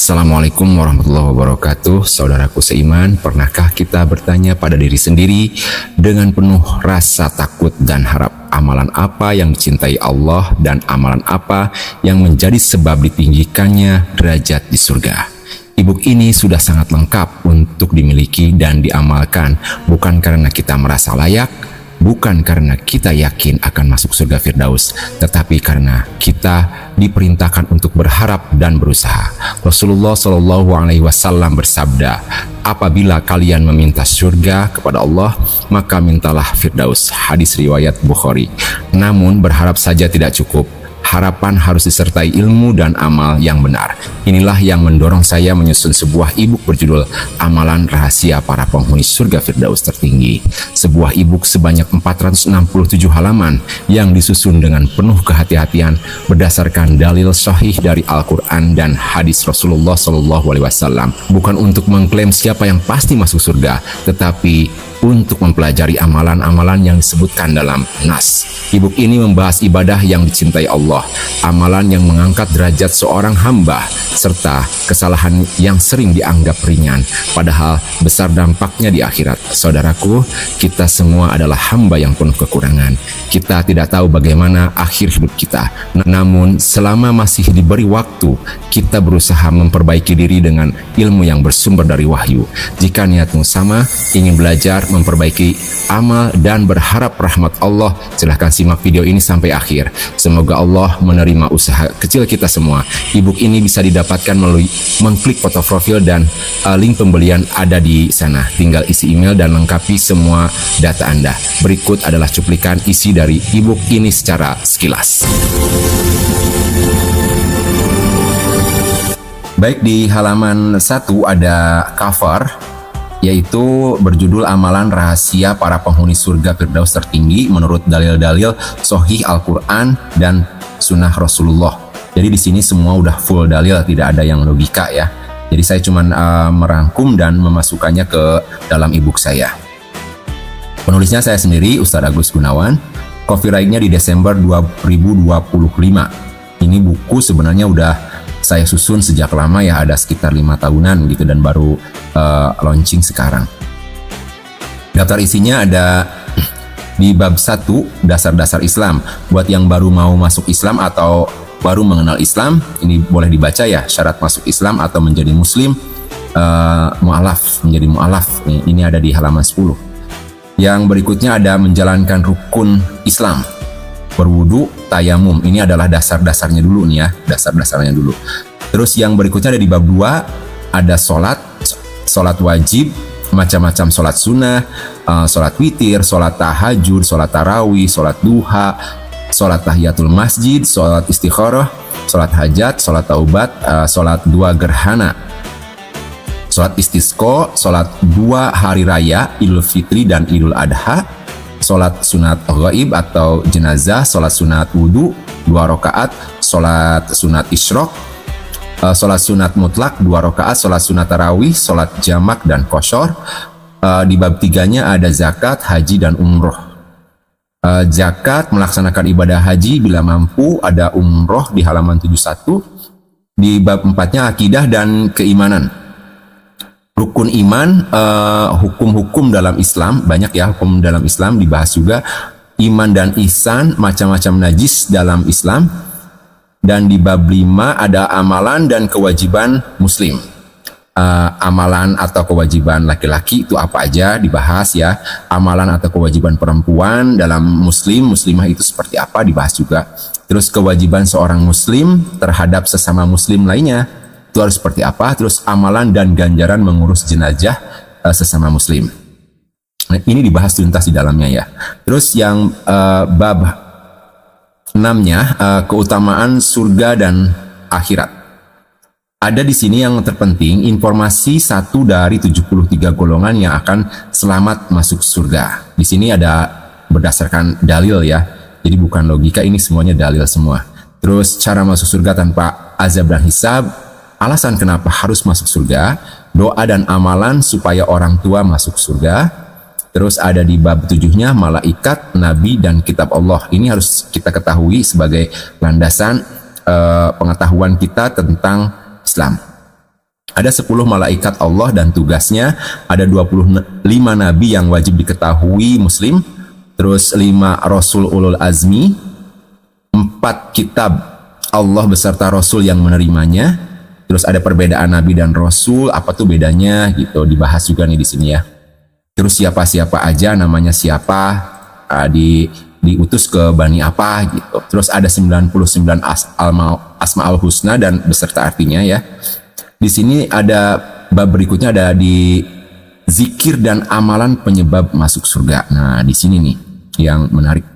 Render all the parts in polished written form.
Assalamualaikum warahmatullahi wabarakatuh. Saudaraku seiman, pernahkah kita bertanya pada diri sendiri dengan penuh rasa takut dan harap, amalan apa yang dicintai Allah dan amalan apa yang menjadi sebab ditinggikannya derajat di surga? E-book ini sudah sangat lengkap untuk dimiliki dan diamalkan, bukan karena kita merasa layak, bukan karena kita yakin akan masuk surga Firdaus, tetapi karena kita diperintahkan untuk berharap dan berusaha. Rasulullah Shallallahu Alaihi Wasallam bersabda, apabila kalian meminta surga kepada Allah, maka mintalah Firdaus. Hadis riwayat Bukhari. Namun berharap saja tidak cukup. Harapan harus disertai ilmu dan amal yang benar. Inilah yang mendorong saya menyusun sebuah e-book berjudul Amalan Rahasia Para Penghuni Surga Firdaus Tertinggi. Sebuah e-book sebanyak 467 halaman yang disusun dengan penuh kehati-hatian berdasarkan dalil sahih dari Al-Quran dan hadis Rasulullah SAW. Bukan untuk mengklaim siapa yang pasti masuk surga, tetapi untuk mempelajari amalan-amalan yang disebutkan dalam Nas. E-book ini membahas ibadah yang dicintai Allah, amalan yang mengangkat derajat seorang hamba, serta kesalahan yang sering dianggap ringan, padahal besar dampaknya di akhirat. Saudaraku, kita semua adalah hamba yang penuh kekurangan. Kita tidak tahu bagaimana akhir hidup kita. Namun, selama masih diberi waktu, kita berusaha memperbaiki diri dengan ilmu yang bersumber dari wahyu. Jika niatmu sama, ingin belajar, memperbaiki amal dan berharap rahmat Allah, silahkan simak video ini sampai akhir. Semoga Allah menerima usaha kecil kita semua. E-book ini bisa didapatkan melalui mengklik foto profil dan link pembelian ada di sana. Tinggal isi email dan lengkapi semua data Anda. Berikut adalah cuplikan isi dari e-book ini secara sekilas. Baik, di halaman 1 ada cover, yaitu berjudul Amalan Rahasia Para Penghuni Surga Firdaus Tertinggi menurut dalil-dalil Sahih Al-Quran dan Sunnah Rasulullah. Jadi di sini semua udah full dalil, tidak ada yang logika ya. Jadi saya cuma merangkum dan memasukkannya ke dalam e-book saya. Penulisnya saya sendiri, Ustadz Agus Gunawan. Copyrightnya di Desember 2025. Ini buku sebenarnya udah saya susun sejak lama ya, ada sekitar 5 tahunan gitu, dan baru launching sekarang. Daftar isinya ada di bab 1, dasar-dasar Islam. Buat yang baru mau masuk Islam atau baru mengenal Islam, ini boleh dibaca ya, syarat masuk Islam atau menjadi Muslim, mu'alaf, menjadi mu'alaf. Ini ada di halaman 10. Yang berikutnya ada menjalankan rukun Islam. Berwudu, tayamum, ini adalah dasar-dasarnya dulu nih ya, dasar-dasarnya dulu. Terus yang berikutnya ada di bab 2, ada sholat wajib, macam-macam sholat sunnah, sholat witir, sholat tahajud, sholat tarawih, sholat duha, sholat tahiyatul masjid, sholat istikharah, sholat hajat, sholat taubat, sholat 2 gerhana, sholat istisqa, sholat 2 hari raya, Idul Fitri dan Idul Adha, sholat sunat ghaib atau jenazah, sholat sunat wudhu 2 rakaat, sholat sunat isyraq, sholat sunat mutlak 2 rakaat, sholat sunat tarawih, sholat jamak dan qashar. Di bab 3-nya ada zakat, haji dan umroh. Zakat, melaksanakan ibadah haji bila mampu, ada umroh di halaman 71. Di bab 4-nya akidah dan keimanan. Rukun iman, hukum-hukum dalam Islam, banyak ya hukum dalam Islam dibahas juga. Iman dan ihsan, macam-macam najis dalam Islam. Dan di bab 5 ada amalan dan kewajiban muslim. Amalan atau kewajiban laki-laki itu apa aja dibahas ya. Amalan atau kewajiban perempuan dalam muslim, muslimah itu seperti apa dibahas juga. Terus kewajiban seorang muslim terhadap sesama muslim lainnya itu harus seperti apa. Terus amalan dan ganjaran mengurus jenazah sesama muslim. Nah, ini dibahas tuntas di dalamnya ya. Terus yang bab 6-nya keutamaan surga dan akhirat. Ada di sini yang terpenting, informasi 1 dari 73 golongan yang akan selamat masuk surga. Di sini ada berdasarkan dalil ya. Jadi bukan logika, ini semuanya dalil semua. Terus cara masuk surga tanpa azab dan hisab, alasan kenapa harus masuk surga, doa dan amalan supaya orang tua masuk surga. Terus ada di bab 7-nya malaikat, nabi, dan kitab Allah. Ini harus kita ketahui sebagai landasan pengetahuan kita tentang Islam. Ada 10 malaikat Allah dan tugasnya, ada 25 nabi yang wajib diketahui muslim, terus 5 rasul ulul azmi, 4 kitab Allah beserta rasul yang menerimanya, terus ada perbedaan nabi dan rasul, apa tuh bedanya gitu, dibahas juga nih di sini ya. Terus siapa-siapa aja, namanya siapa, diutus ke Bani apa gitu. Terus ada 99 Asma'ul Husna dan beserta artinya ya. Di sini ada bab berikutnya, ada di zikir dan amalan penyebab masuk surga. Nah, di sini nih yang menarik.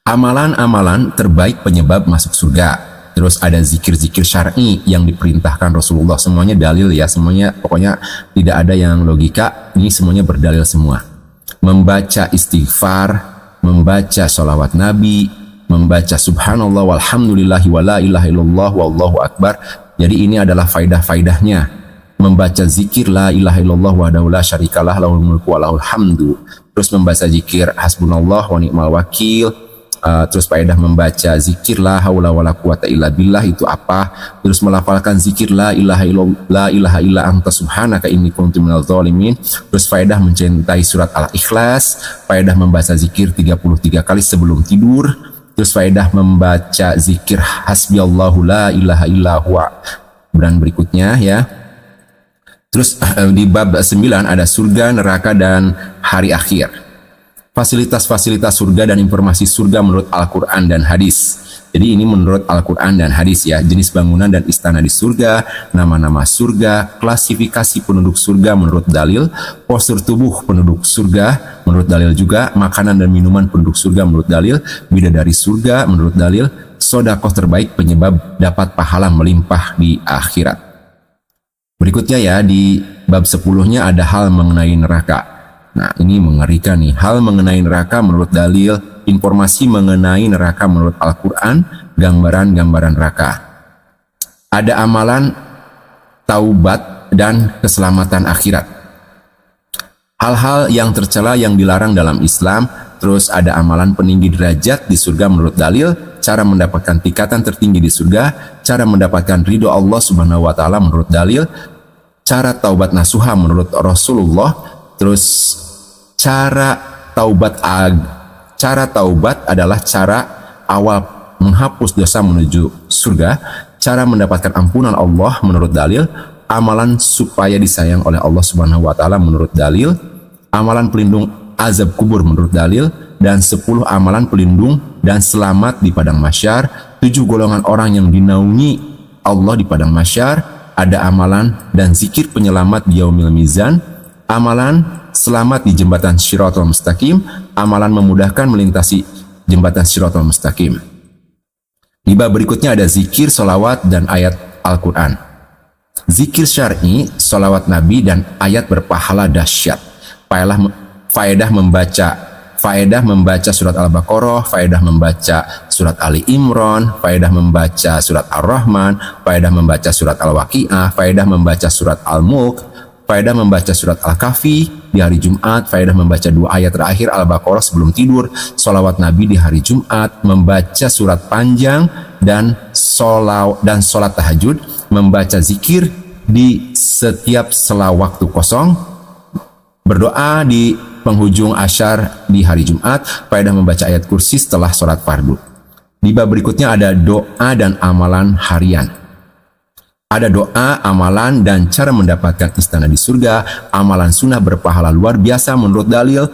Amalan-amalan terbaik penyebab masuk surga. Terus ada zikir-zikir syar'i yang diperintahkan Rasulullah. Semuanya dalil ya, semuanya pokoknya tidak ada yang logika. Ini semuanya berdalil semua. Membaca istighfar, membaca sholawat Nabi, membaca subhanallah walhamdulillahi wa la ilaha illallah wallahu akbar. Jadi ini adalah faidah-faidahnya. Membaca zikir la ilaha illallah wahdahu la syarikalah lahul mulku wa lahul hamdu. Terus membaca zikir hasbunallah wa ni'mal wakil. Terus faedah membaca zikir la haula wala quwata illa billah itu apa? Terus melafalkan zikir la ilaha illa anta subhanaka inni kuntu minadh dhalimin. Terus faedah mencintai surat Al-Ikhlas, faedah membaca zikir 33 kali sebelum tidur. Terus faedah membaca zikir hasbiyallahu la ilaha illa huwa. Dan berikutnya ya. Terus di bab 9 ada surga, neraka dan hari akhir. Fasilitas-fasilitas surga dan informasi surga menurut Al-Quran dan hadis. Jadi ini menurut Al-Quran dan hadis ya. Jenis bangunan dan istana di surga, nama-nama surga, klasifikasi penduduk surga menurut dalil, postur tubuh penduduk surga menurut dalil juga, makanan dan minuman penduduk surga menurut dalil, bidadari surga menurut dalil, sedekah terbaik penyebab dapat pahala melimpah di akhirat. Berikutnya ya, di bab 10-nya ada hal mengenai neraka. Nah, ini mengerikan nih. Hal mengenai neraka menurut dalil, informasi mengenai neraka menurut Al-Quran, gambaran-gambaran neraka. Ada amalan taubat dan keselamatan akhirat. Hal-hal yang tercela yang dilarang dalam Islam. Terus ada amalan peninggi derajat di surga menurut dalil, cara mendapatkan tingkatan tertinggi di surga, cara mendapatkan ridho Allah Subhanahu wa taala menurut dalil, cara taubat nasuha menurut Rasulullah. Terus cara taubat adalah cara awal menghapus dosa menuju surga, cara mendapatkan ampunan Allah menurut dalil, amalan supaya disayang oleh Allah Subhanahu wa taala menurut dalil, amalan pelindung azab kubur menurut dalil, dan 10 amalan pelindung dan selamat di padang mahsyar, 7 golongan orang yang dinaungi Allah di padang mahsyar, ada amalan dan zikir penyelamat di yaumil mizan, amalan selamat di jembatan Shiratal Mustaqim, amalan memudahkan melintasi jembatan Shiratal Mustaqim. Di bab berikutnya ada zikir, solawat, dan ayat Al-Quran. Zikir syar'i, solawat Nabi, dan ayat berpahala dahsyat. Faedah membaca surat Al-Baqarah, faedah membaca surat Ali Imran, faedah membaca surat Ar-Rahman, faedah membaca surat Al-Waqi'ah, faedah membaca surat Al-Mulk, faedah membaca surat Al-Kahfi di hari Jumat, faedah membaca 2 ayat terakhir Al-Baqarah sebelum tidur, sholawat Nabi di hari Jumat, membaca surat panjang dan sholat tahajud, membaca zikir di setiap sela waktu kosong, berdoa di penghujung asyar di hari Jumat, faedah membaca ayat kursi setelah sholat fardu. Di bab berikutnya ada doa dan amalan harian. Ada doa, amalan, dan cara mendapatkan istana di surga. Amalan sunnah berpahala luar biasa menurut dalil.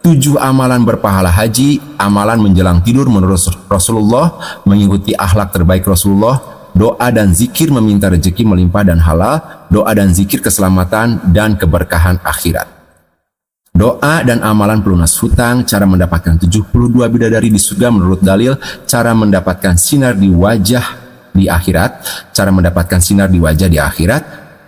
7 amalan berpahala haji. Amalan menjelang tidur menurut Rasulullah. Mengikuti akhlak terbaik Rasulullah. Doa dan zikir meminta rezeki melimpah dan halal. Doa dan zikir keselamatan dan keberkahan akhirat. Doa dan amalan pelunas hutang, cara mendapatkan 72 bidadari di surga menurut dalil, cara mendapatkan sinar di wajah di akhirat, cara mendapatkan sinar di wajah di akhirat,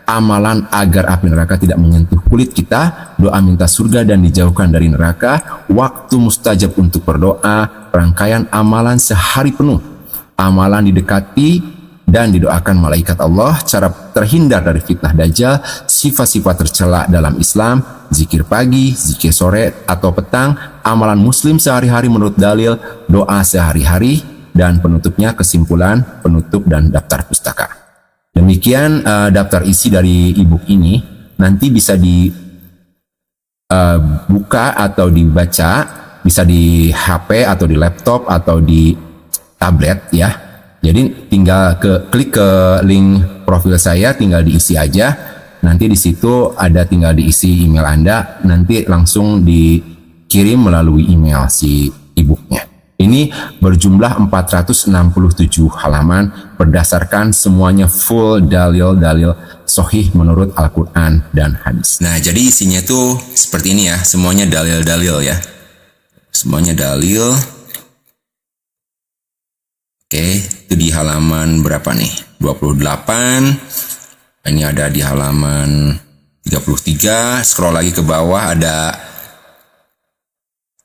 amalan agar api neraka tidak menyentuh kulit kita, doa minta surga dan dijauhkan dari neraka, waktu mustajab untuk berdoa, rangkaian amalan sehari penuh, amalan didekati dan didoakan malaikat Allah, cara terhindar dari fitnah dajjal, sifat-sifat tercela dalam Islam, zikir pagi, zikir sore atau petang, amalan muslim sehari-hari menurut dalil, doa sehari-hari, dan penutupnya kesimpulan, penutup dan daftar pustaka. Demikian daftar isi dari ebook ini. Nanti bisa dibuka atau dibaca, bisa di HP atau di laptop atau di tablet ya. Jadi tinggal klik ke link profil saya, tinggal diisi aja. Nanti di situ ada tinggal diisi email Anda, nanti langsung dikirim melalui email si ebooknya. Ini berjumlah 467 halaman berdasarkan semuanya full dalil-dalil sahih menurut Al-Quran dan hadis. Nah, jadi isinya tuh seperti ini ya, semuanya dalil-dalil ya. Semuanya dalil. Oke, itu di halaman berapa nih? 28. Ini ada di halaman 33. Scroll lagi ke bawah ada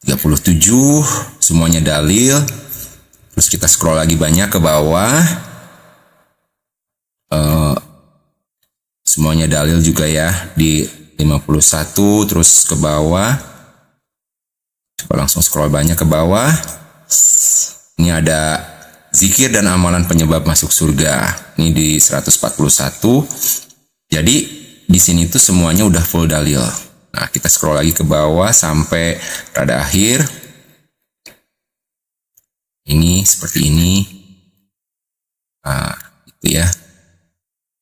37, semuanya dalil. Terus kita scroll lagi banyak ke bawah, semuanya dalil juga ya, di 51 terus ke bawah. Coba langsung scroll banyak ke bawah. Ini ada zikir dan amalan penyebab masuk surga, ini di 141. Jadi di sini tuh semuanya udah full dalil. Nah, kita scroll lagi ke bawah sampai rada akhir. Ini seperti ini. Nah, itu ya.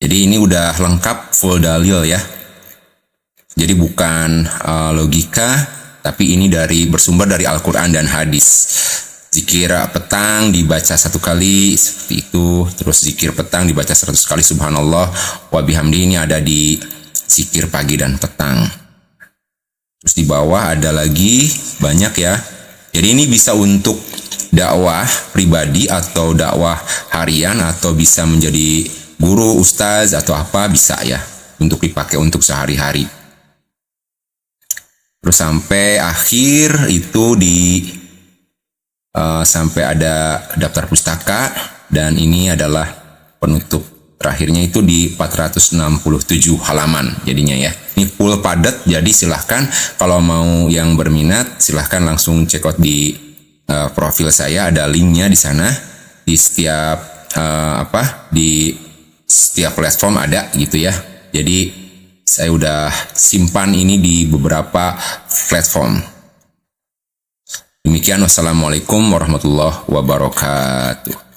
Jadi ini udah lengkap full dalil ya. Jadi bukan logika, tapi ini bersumber dari Al-Quran dan hadis. Zikir petang dibaca 1 kali seperti itu. Terus zikir petang dibaca 100 kali subhanallah wa bihamdi, ini ada di zikir pagi dan petang. Terus di bawah ada lagi banyak ya. Jadi ini bisa untuk dakwah pribadi atau dakwah harian, atau bisa menjadi guru, ustaz atau apa, bisa ya. Untuk dipakai untuk sehari-hari. Terus sampai akhir itu sampai ada daftar pustaka, dan ini adalah penutup. Terakhirnya itu di 467 halaman jadinya ya. Ini full padat, jadi silahkan kalau mau yang berminat silahkan langsung check out di profil saya, ada linknya di sana. Di setiap di setiap platform ada gitu ya. Jadi saya udah simpan ini di beberapa platform. Demikian, wassalamualaikum warahmatullahi wabarakatuh.